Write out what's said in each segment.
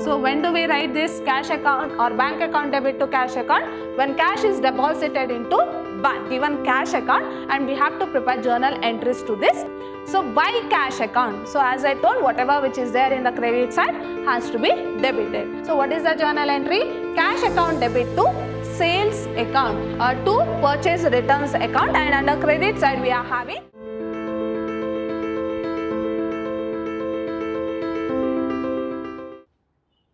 So when do we write this cash account or bank account debit to cash account? When cash is deposited into bank, given cash account, and we have to prepare journal entries to this. So by cash account, so as I told, whatever which is there in the credit side has to be debited. So what is the journal entry? Cash account debit to sales account or to purchase returns account, and under credit side we are having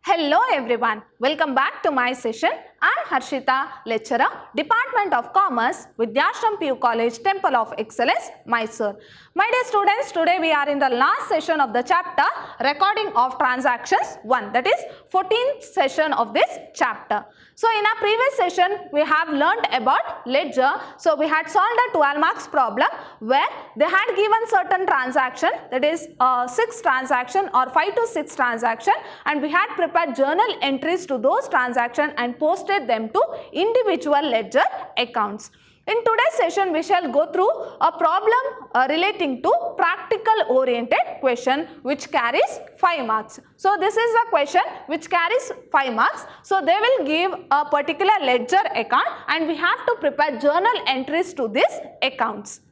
Hello everyone, welcome back to my session. I am Harshita, lecturer, Department of Commerce, Vidyashram PU College, Temple of Excellence, Mysore. My dear students, today we are in the last session of the chapter Recording of Transactions 1, that is 14th session of this chapter. So in our previous session, we have learnt about ledger. So we had solved a 12 marks problem where they had given certain transaction, that is 6 transaction or 5 to 6 transaction, and we had prepared journal entries to those transactions and posted them to individual ledger accounts. In today's session, we shall go through a problem relating to practical oriented question which carries 5 marks. So this is a question which carries 5 marks. So they will give a particular ledger account and we have to prepare journal entries to these accounts.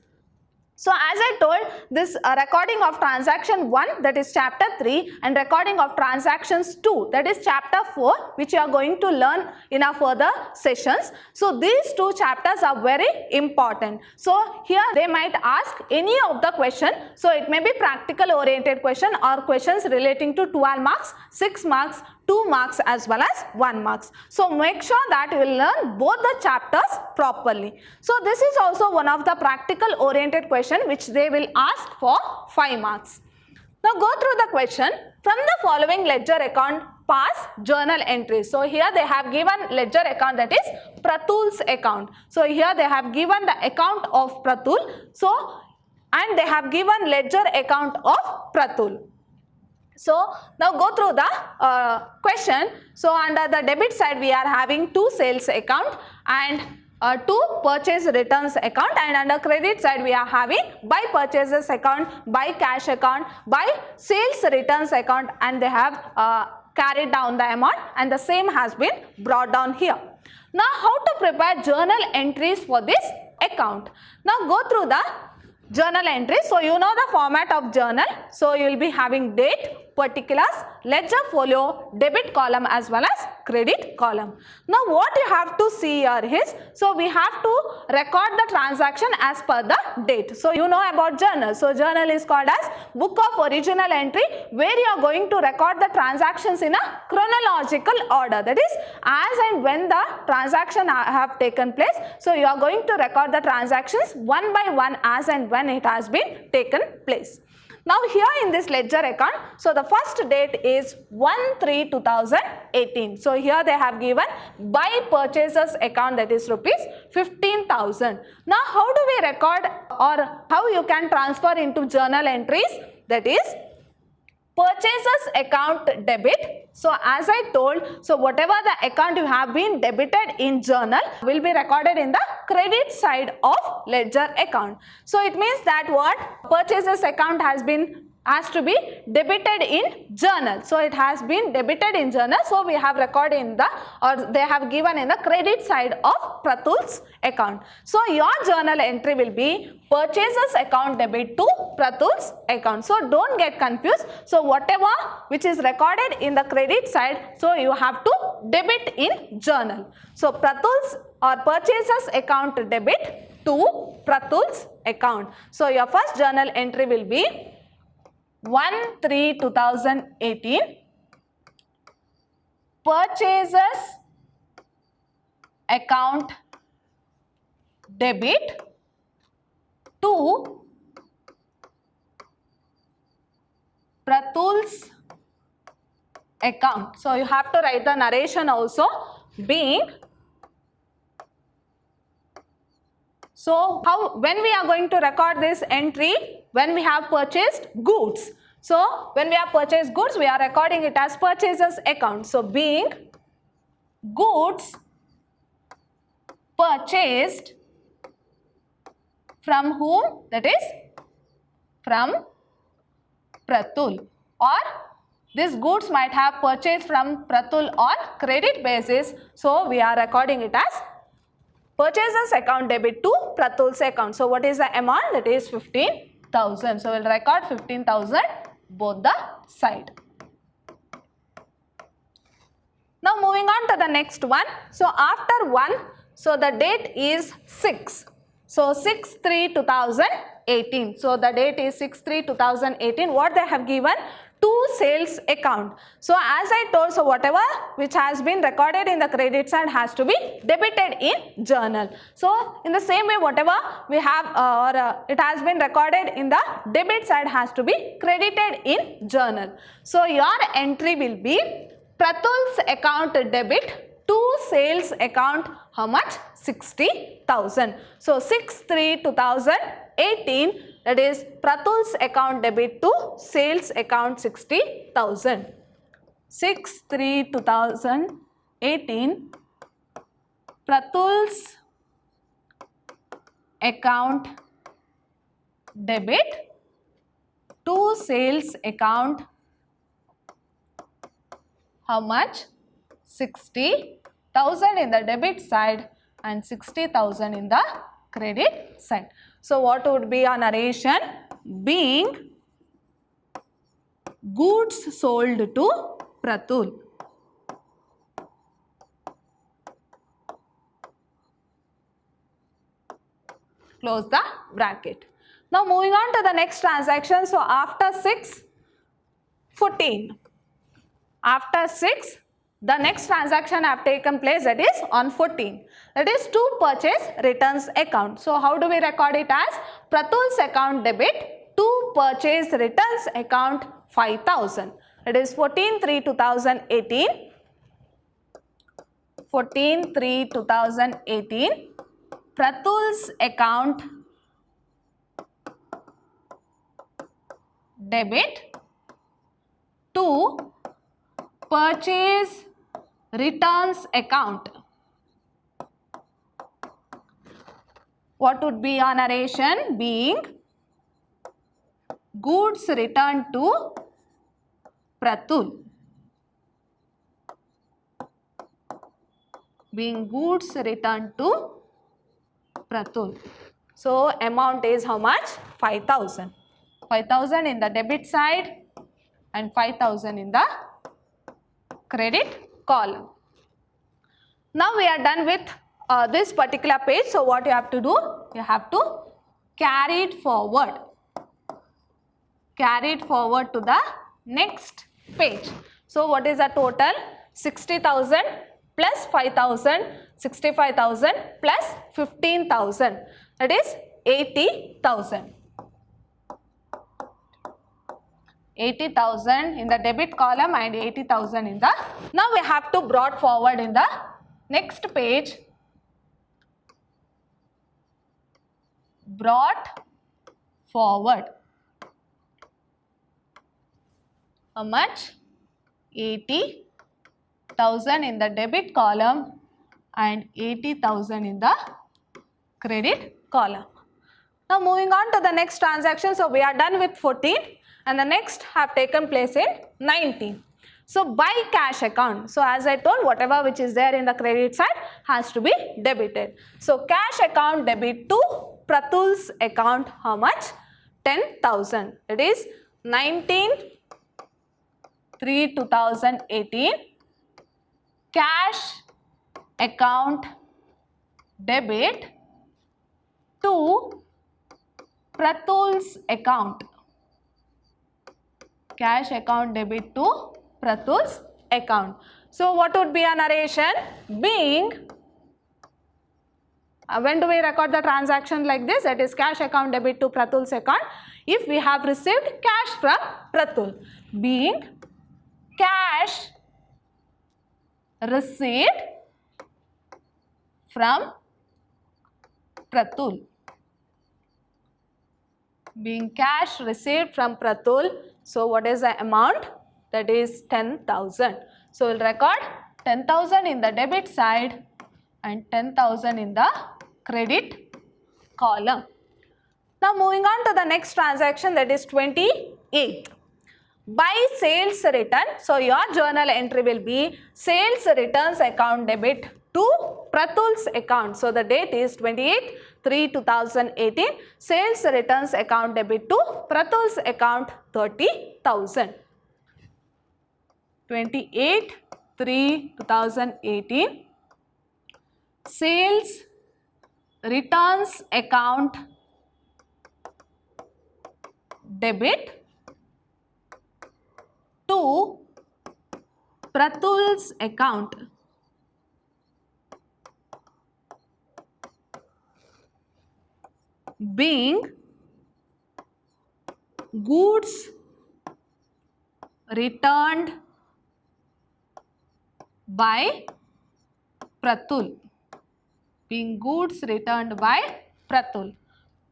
So as I told, this recording of transaction 1, that is chapter 3, and recording of transactions 2, that is chapter 4, which you are going to learn in our further sessions. So these 2 chapters are very important. So here they might ask any of the question. So it may be practical oriented question or questions relating to 12 marks, 6 marks, 2 marks as well as 1 marks. So make sure that you will learn both the chapters properly. So this is also one of the practical oriented question which they will ask for 5 marks. Now go through the question. From the following ledger account, pass journal entries. So here they have given ledger account, that is Pratul's account. So here they have given the account of Pratul. So and they have given ledger account of Pratul. So now go through the question. So under the debit side we are having 2 sales account and 2 purchase returns account, and under credit side we are having buy purchases account, buy cash account, buy sales returns account, and they have carried down the amount and the same has been brought down here. Now how to prepare journal entries for this account? Now go through the journal entry. So you know the format of journal. So you will be having date, particulars, ledger folio, debit column as well as credit column. Now what you have to see here is, so we have to record the transaction as per the date. So you know about journal. So journal is called as book of original entry, where you are going to record the transactions in a chronological order, that is as and when the transaction have taken place. So you are going to record the transactions one by one as and when it has been taken place. Now here in this ledger account, so the first date is 1/3/2018. So here they have given buy purchases account, that is rupees 15,000. Now how do we record or how you can transfer into journal entries? That is purchases account debit. So as I told, so whatever the account you have been debited in journal will be recorded in the credit side of ledger account. So it means that what purchases account has to be debited in journal. So it has been debited in journal. So we have recorded in the, or they have given in the credit side of Pratul's account. So your journal entry will be purchases account debit to Pratul's account. So don't get confused. So whatever which is recorded in the credit side, so you have to debit in journal. So Pratul's or purchases account debit to Pratul's account. So your first journal entry will be 1/3/2018, purchases account debit to Pratul's account. So you have to write the narration also, being, so how, when we are going to record this entry, when we have purchased goods. So when we have purchased goods, we are recording it as purchases account. So being goods purchased from whom? That is from Pratul, or This goods might have purchased from Pratul on credit basis. So we are recording it as purchases account debit to Pratul's account. So what is the amount? That is 15,000. So we'll record 15,000 both the side. Now moving on to the next one. So after 1, so the date is 6. So 6/3/2018. So the date is 6/3/2018. What they have given? To sales account. So as I told, so whatever which has been recorded in the credit side has to be debited in journal. So in the same way, whatever we have it has been recorded in the debit side has to be credited in journal. So your entry will be Pratul's account debit to sales account, how much? 60,000. So 6/3/2018, that is Pratul's account debit to sales account 60,000. 6/3/2018, Pratul's account debit to sales account, how much? 60,000 in the debit side and 60,000 in the credit side. So what would be our narration? Being goods sold to Pratul. Close the bracket. Now moving on to the next transaction. So after 6, 14. After 6, the next transaction have taken place, that is on 14. That is to purchase returns account. So how do we record it as? Pratul's account debit to purchase returns account 5,000. That is 14/3/2018. 14/3/2018. Pratul's account debit to purchase returns account. What would be our narration? Being goods returned to Pratul. Being goods returned to Pratul. So amount is how much? 5,000. 5,000 in the debit side and 5,000 in the credit column. Now we are done with this particular page. So what you have to do? You have to carry it forward. Carry it forward to the next page. So what is the total? 60,000 plus 5,000, 65,000 plus 15,000. That is 80,000. 80,000 in the debit column and 80,000 in the. Now we have to brought forward in the next page. Brought forward. How much? 80,000 in the debit column and 80,000 in the credit column. Now moving on to the next transaction. So we are done with 14 and the next have taken place in 19. So by cash account. So as I told, whatever which is there in the credit side has to be debited. So cash account debit to Pratul's account, how much? 10,000. It is 19/3/2018. Cash account debit to Pratul's account. Cash account debit to Pratul's account. So what would be a narration? Being, when do we record the transaction like this? That is cash account debit to Pratul's account. If we have received cash from Pratul. Being cash received from Pratul. Being cash received from Pratul. So what is the amount? That is 10,000. So we'll record 10,000 in the debit side and 10,000 in the credit column. Now moving on to the next transaction, that is 28. by sales return. So your journal entry will be sales returns account debit to Pratul's account. So the date is 28/3/2018. Sales returns account debit to Pratul's account 30,000. 28/3/2018. Sales returns account debit to Pratul's account being goods returned by Pratul. Being goods returned by Pratul.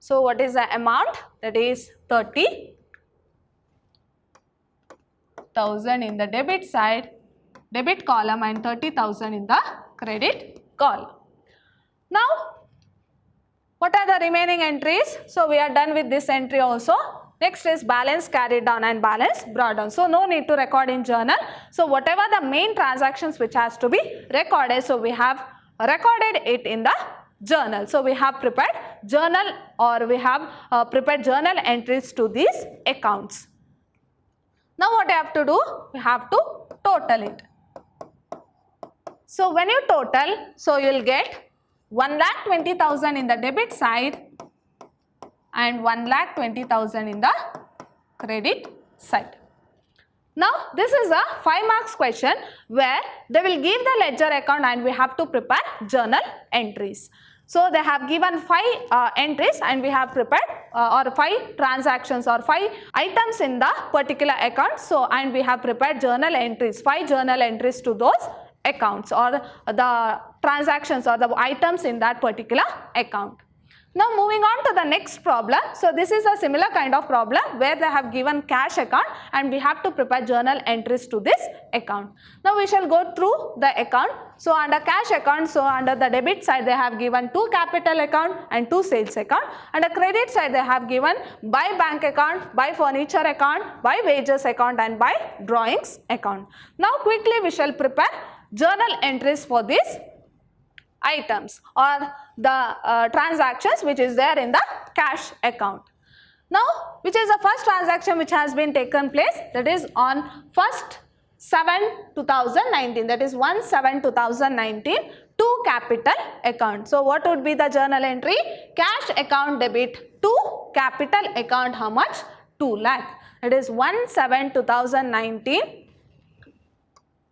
So what is the amount? That is 30,000 in the debit side, debit column, and 30,000 in the credit column. Now, what are the remaining entries? So we are done with this entry also. Next is balance carried down and balance brought down. So no need to record in journal. So whatever the main transactions which has to be recorded, so we have recorded it in the journal. So we have prepared journal, or we have prepared journal entries to these accounts. Now what you have to do? We have to total it. So when you total, so you will get 1,20,000 in the debit side and 1,20,000 in the credit side. Now this is a 5 marks question where they will give the ledger account and we have to prepare journal entries. So they have given 5 entries and we have prepared or 5 transactions or 5 items in the particular account. So and we have prepared journal entries, 5 journal entries to those accounts or the transactions or the items in that particular account. Now moving on to the next problem. So this is a similar kind of problem where they have given cash account and we have to prepare journal entries to this account. Now we shall go through the account. So under cash account, so under the debit side they have given 2 capital account and 2 sales account. Under credit side they have given by bank account, by furniture account, by wages account and by drawings account. Now quickly we shall prepare journal entries for these items or the transactions which is there in the cash account. Now which is the first transaction which has been taken place, that is on 1/7/2019, that is 1/7/2019 to capital account. So what would be the journal entry? Cash account debit to capital account, how much? 2 lakh. It is 1/7/2019,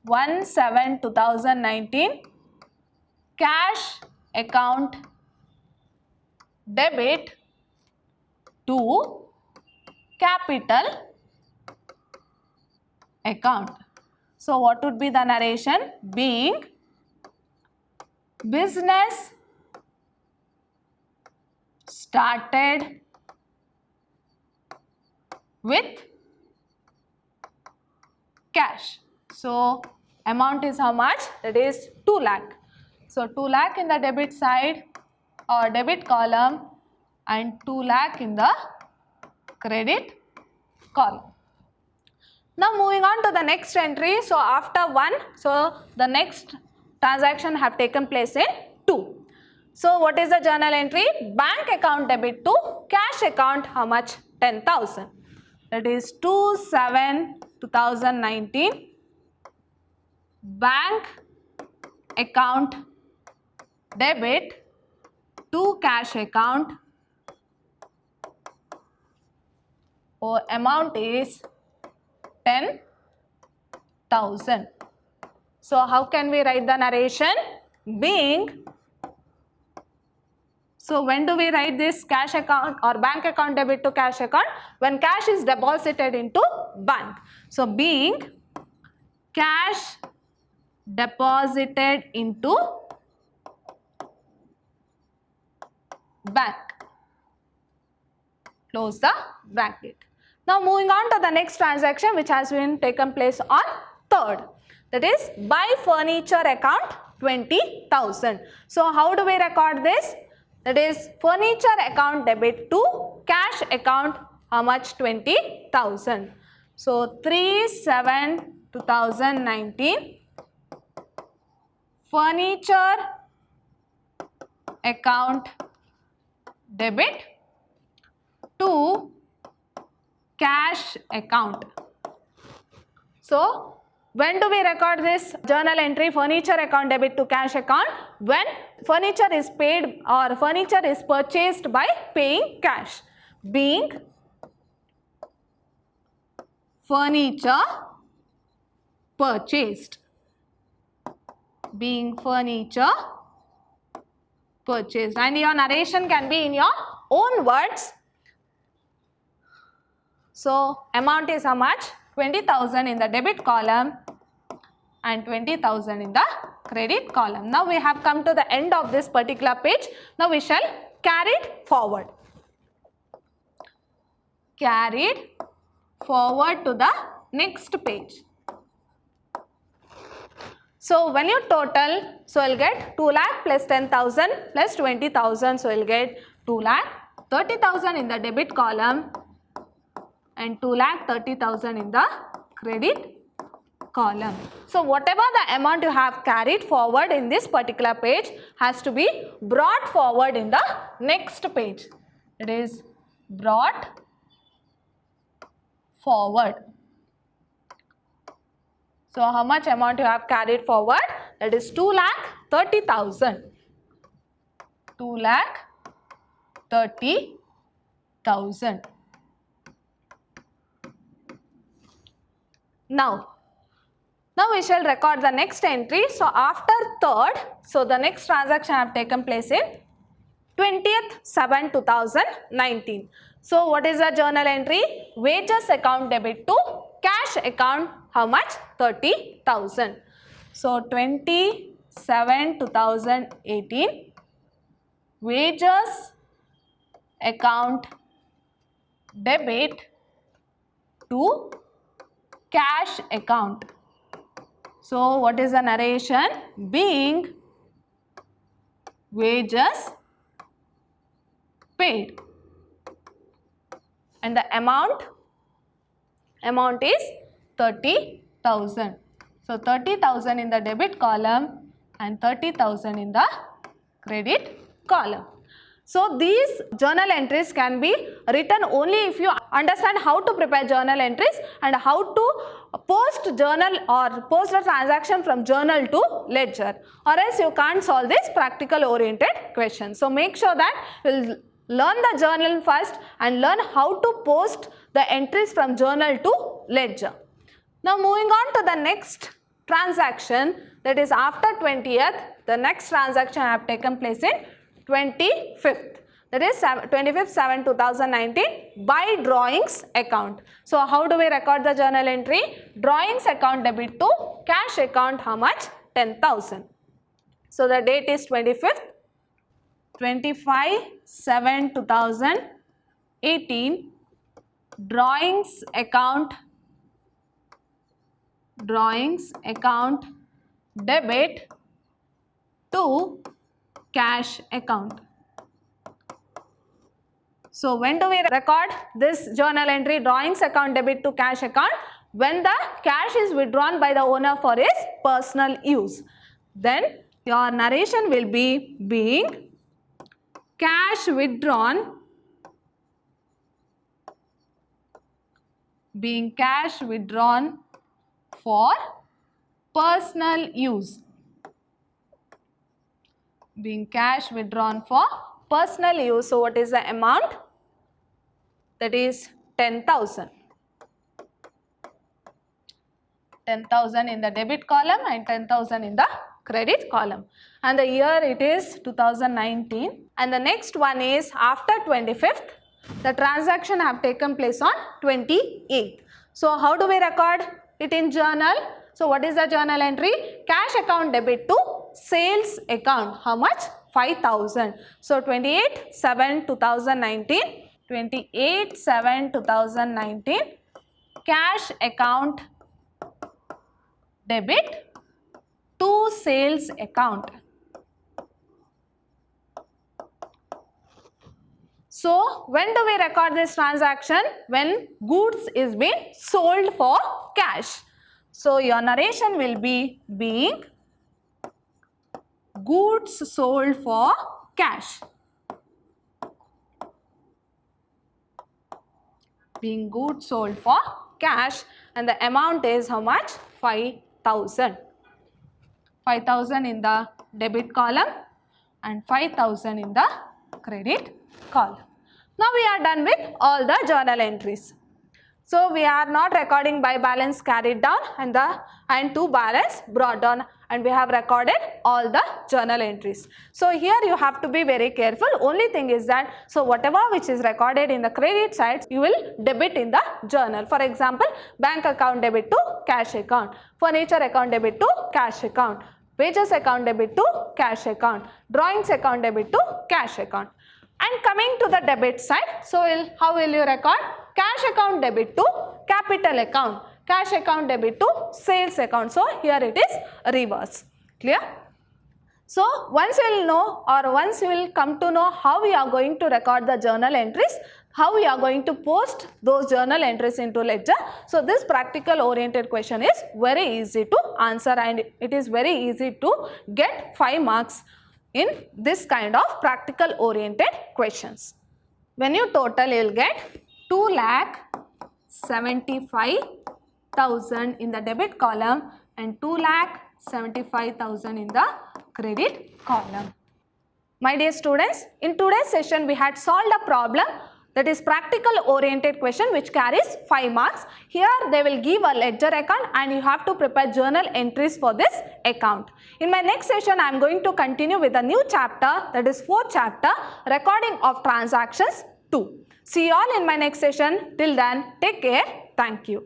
1/7/2019 cash account debit to capital account. So what would be the narration? Being business started with cash. So amount is how much? That is 2 lakh. So 2 lakh in the debit side or debit column and 2 lakh in the credit column. Now moving on to the next entry. So after 1, so the next transaction have taken place in 2. So what is the journal entry? Bank account debit to cash account, how much? 10,000. That is 2/7/2019 bank account debit to cash account, or amount is 10,000. So how can we write the narration? Being, so when do we write this cash account or bank account debit to cash account? When cash is deposited into bank. So being cash deposited into bank. Close the bracket. Now moving on to the next transaction which has been taken place on 3rd. That is by furniture account 20,000. So how do we record this? That is furniture account debit to cash account, how much? 20,000. So 3/7/2019 furniture account debit to cash account. So when do we record this journal entry, furniture account debit to cash account? When furniture is paid or furniture is purchased by paying cash. Being furniture purchased. Being furniture purchased. And your narration can be in your own words. So amount is how much? 20,000 in the debit column and 20,000 in the credit column. Now we have come to the end of this particular page. Now we shall carry it forward. Carried forward to the next page. So when you total, so you'll get 2 lakh plus 10,000 plus 20,000. So you'll get 2 lakh 30,000 in the debit column and 2 lakh 30,000 in the credit column. So whatever the amount you have carried forward in this particular page has to be brought forward in the next page. It is brought forward. So how much amount you have carried forward? That is 2 lakh 30,000. 2 lakh 30,000. Now we shall record the next entry. So after 3rd, so the next transaction have taken place in 20th/7/2019. So what is the journal entry? Wages account debit to cash account. How much? 30,000. So 20/7/2018 wages account debit to cash account. So what is the narration? Being wages paid and the amount is 30,000. So 30,000 in the debit column and 30,000 in the credit column. So these journal entries can be written only if you understand how to prepare journal entries and how to post journal or post a transaction from journal to ledger, or else you can't solve this practical oriented question. So make sure that you'll learn the journal first and learn how to post the entries from journal to ledger. Now moving on to the next transaction, that is after 20th, the next transaction have taken place in 25th, that is 25/7/2019 by drawings account. So how do we record the journal entry? Drawings account debit to cash account. How much? 10,000. So the date is 25th, 25/7/2018 drawings account debit to cash account. So when do we record this journal entry, drawings account debit to cash account? When the cash is withdrawn by the owner for his personal use. Then your narration will be being cash withdrawn for personal use. Being cash withdrawn for personal use. So what is the amount? That is 10,000. 10,000 in the debit column and 10,000 in the credit column. And the year it is 2019. And the next one is after 25th. The transaction have taken place on 28th. So how do we record it in journal? So what is the journal entry? Cash account debit to sales account. How much? 5,000. So 28/7/2019. 28/7/2019 cash account debit to sales account. So when do we record this transaction? When goods is being sold for cash. So your narration will be being goods sold for cash. Being goods sold for cash, and the amount is how much? 5,000. 5,000 in the debit column and 5,000 in the credit column. Now we are done with all the journal entries. So we are not recording by balance carried down and to balance brought down, and we have recorded all the journal entries. So here you have to be very careful. Only thing is that, so whatever which is recorded in the credit side, you will debit in the journal. For example, bank account debit to cash account, furniture account debit to cash account, wages account debit to cash account, drawings account debit to cash account. And coming to the debit side, so how will you record? Cash account debit to capital account, cash account debit to sales account. So here it is reverse. Clear? So once you will know, or once you will come to know how we are going to record the journal entries, how we are going to post those journal entries into ledger. So this practical oriented question is very easy to answer, and it is very easy to get 5 marks in this kind of practical oriented questions. When you total, you will get 2,75,000 in the debit column and 2,75,000 in the credit column. My dear students, in today's session we had solved a problem that is practical oriented question which carries 5 marks. Here they will give a ledger account and you have to prepare journal entries for this account. In my next session I am going to continue with a new chapter, that is 4th chapter, recording of transactions 2. See you all in my next session. Till then, take care. Thank you.